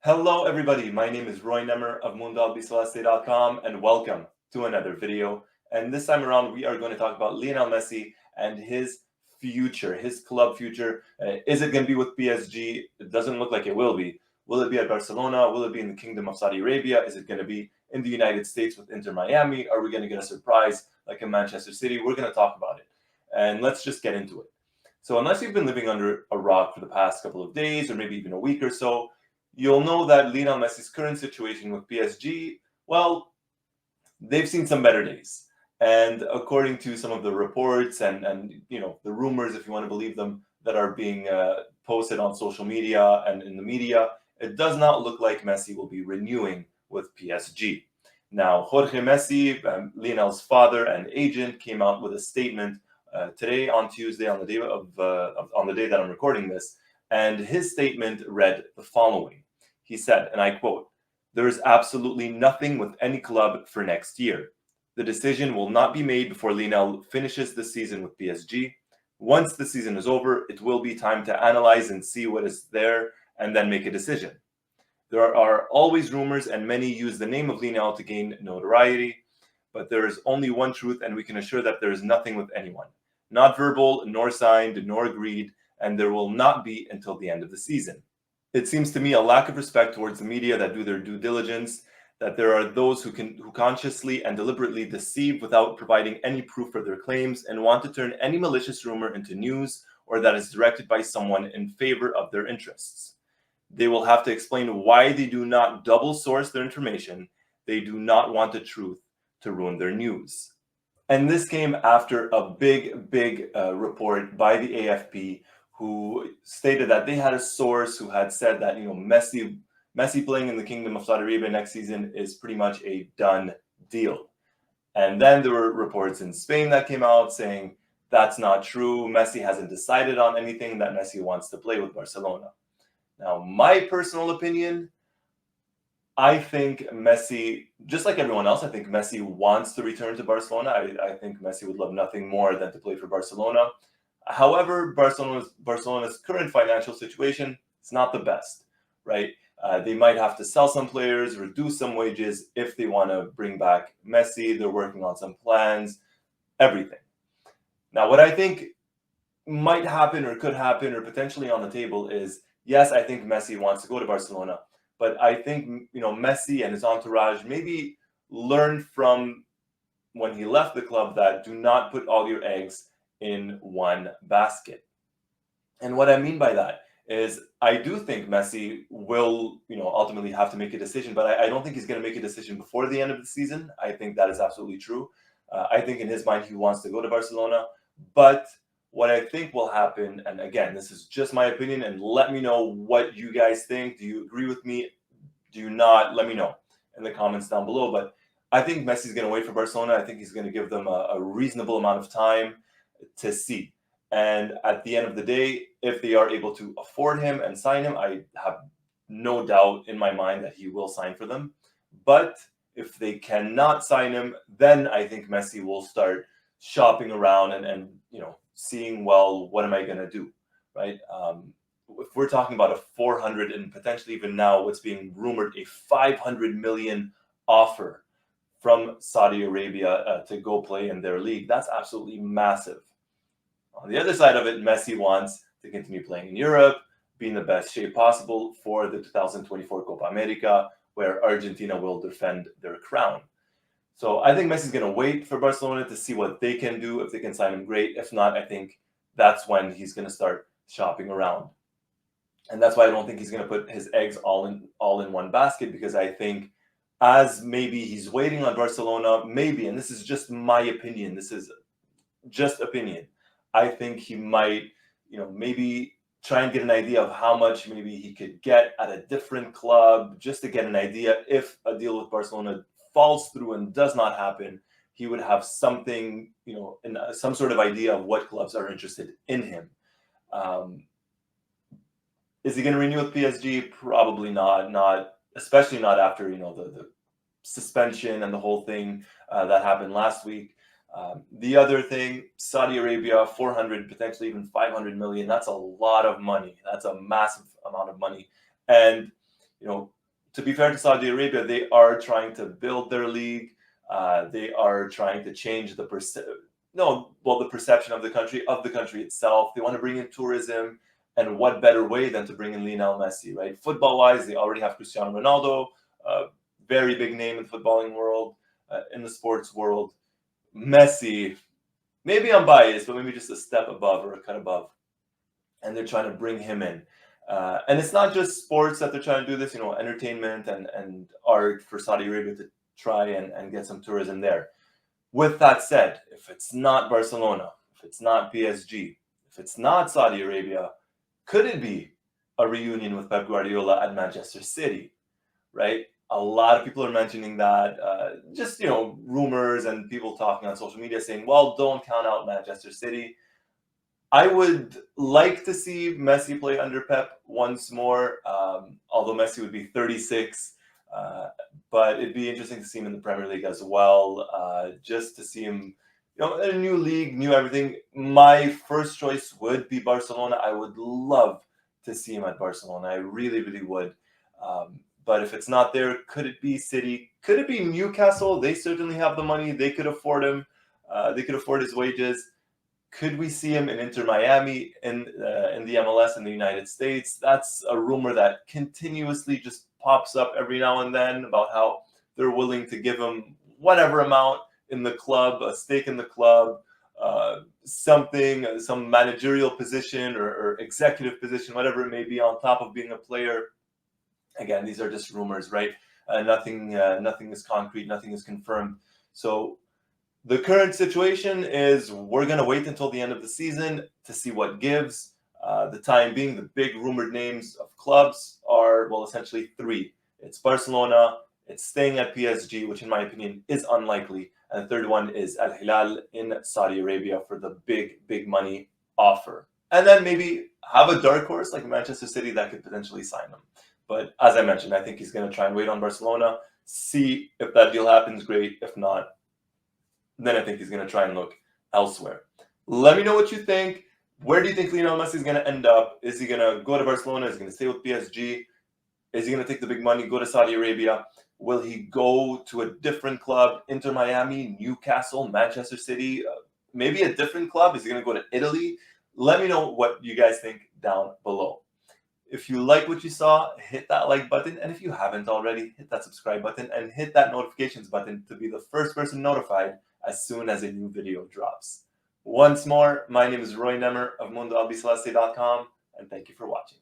Hello, everybody. My name is Roy Nemmer of Mundo Albiceleste.com, and welcome to another video. And this time around, we are going to talk about Lionel Messi and his future, his club future. Is it going to be with PSG? It doesn't look like it will be. Will it be at Barcelona? Will it be in the Kingdom of Saudi Arabia? Is it going to be in the United States with Inter Miami? Are we going to get a surprise like in Manchester City? We're going to talk about it. And let's just get into it. So unless you've been living under a rock for the past couple of days or maybe even a week or so, you'll know that Lionel Messi's current situation with PSG, well, they've seen some better days. And according to some of the reports and the rumors, if you want to believe them, that are being posted on social media and in the media, it does not look like Messi will be renewing with PSG. Now, Jorge Messi, Lionel's father and agent, came out with a statement today on Tuesday, on the day that I'm recording this, and his statement read the following. He said, and I quote, "There is absolutely nothing with any club for next year. The decision will not be made before Lionel finishes the season with PSG. Once the season is over, it will be time to analyze and see what is there and then make a decision. There are always rumors and many use the name of Lionel to gain notoriety, but there is only one truth and we can assure that there is nothing with anyone. Not verbal, nor signed, nor agreed, and there will not be until the end of the season. It seems to me a lack of respect towards the media that do their due diligence, that there are those who consciously and deliberately deceive without providing any proof for their claims and want to turn any malicious rumor into news or that is directed by someone in favor of their interests. They will have to explain why they do not double source their information. They do not want the truth to ruin their news." And this came after a big report by the AFP, who stated that they had a source who had said that Messi playing in the Kingdom of Saudi Arabia next season is pretty much a done deal. And then there were reports in Spain that came out saying that's not true. Messi hasn't decided on anything, that Messi wants to play with Barcelona. Now, my personal opinion, I think Messi, just like everyone else, I think Messi wants to return to Barcelona. I think Messi would love nothing more than to play for Barcelona. However, Barcelona's current financial situation is not the best, right? They might have to sell some players, reduce some wages if they want to bring back Messi. They're working on some plans, everything. Now, what I think might happen or could happen or potentially on the table is, yes, I think Messi wants to go to Barcelona, but I think Messi and his entourage maybe learned from when he left the club that do not put all your eggs in one basket. And what I mean by that is I do think Messi will, ultimately have to make a decision, but I don't think he's going to make a decision before the end of the season. I think that is absolutely true. I think in his mind, he wants to go to Barcelona. But what I think will happen, and again, this is just my opinion, and let me know what you guys think. Do you agree with me? Do you not? Let me know in the comments down below. But I think Messi's going to wait for Barcelona. I think he's going to give them a reasonable amount of time to see. And at the end of the day, if they are able to afford him and sign him, I have no doubt in my mind that he will sign for them. But if they cannot sign him, then I think Messi will start shopping around and seeing, well, what am I going to do, right? If we're talking about a 400 and potentially even now what's being rumored, a 500 million offer from Saudi Arabia to go play in their league, that's absolutely massive. On the other side of it, Messi wants to continue playing in Europe, be in the best shape possible for the 2024 Copa America, where Argentina will defend their crown. So I think Messi's going to wait for Barcelona to see what they can do. If they can sign him, great. If not, I think that's when he's going to start shopping around. And that's why I don't think he's going to put his eggs all in one basket, because I think as maybe he's waiting on Barcelona, maybe, and this is just my opinion, this is just opinion, I think he might, maybe try and get an idea of how much maybe he could get at a different club, just to get an idea. If a deal with Barcelona falls through and does not happen, he would have something, some sort of idea of what clubs are interested in him. Is he going to renew with PSG? Probably not, especially not after, the suspension and the whole thing that happened last week. The other thing, Saudi Arabia, 400, potentially even 500 million. That's a lot of money. That's a massive amount of money. And, To be fair to Saudi Arabia, they are trying to build their league. They are trying to change the perception of the country itself. They want to bring in tourism, and what better way than to bring in Lionel Messi, right? Football-wise, they already have Cristiano Ronaldo, very big name in the footballing world, in the sports world. Messi, maybe I'm biased, but maybe just a step above or a cut above. And they're trying to bring him in. And it's not just sports that they're trying to do this, entertainment and art for Saudi Arabia to try and get some tourism there. With that said, if it's not Barcelona, if it's not PSG, if it's not Saudi Arabia, could it be a reunion with Pep Guardiola at Manchester City, right? A lot of people are mentioning that, just, rumors and people talking on social media saying, well, don't count out Manchester City. I would like to see Messi play under Pep once more, although Messi would be 36. But it'd be interesting to see him in the Premier League as well, just to see him, in a new league, new everything. My first choice would be Barcelona. I would love to see him at Barcelona. I really, really would. But if it's not there, could it be City? Could it be Newcastle? They certainly have the money. They could afford him. They could afford his wages. Could we see him in Inter Miami in the MLS in the United States? That's a rumor that continuously just pops up every now and then about how they're willing to give him whatever amount in the club, a stake in the club, something, some managerial position or executive position, whatever it may be, on top of being a player. Again, these are just rumors, right? Nothing is concrete, nothing is confirmed. So the current situation is we're going to wait until the end of the season to see what gives. The time being, the big rumored names of clubs are, well, essentially three. It's Barcelona, it's staying at PSG, which in my opinion is unlikely, and the third one is Al Hilal in Saudi Arabia for the big money offer. And then maybe have a dark horse like Manchester City that could potentially sign him. But as I mentioned, I think he's going to try and wait on Barcelona, see if that deal happens, great. If not, then I think he's going to try and look elsewhere. Let me know what you think. Where do you think Lionel Messi is going to end up? Is he going to go to Barcelona? Is he going to stay with PSG? Is he going to take the big money, go to Saudi Arabia? Will he go to a different club, Inter Miami, Newcastle, Manchester City, maybe a different club? Is he going to go to Italy? Let me know what you guys think down below. If you like what you saw, hit that like button. And if you haven't already, hit that subscribe button and hit that notifications button to be the first person notified as soon as a new video drops. Once more, my name is Roy Nemmer of Mundo Albiceleste.com, and thank you for watching.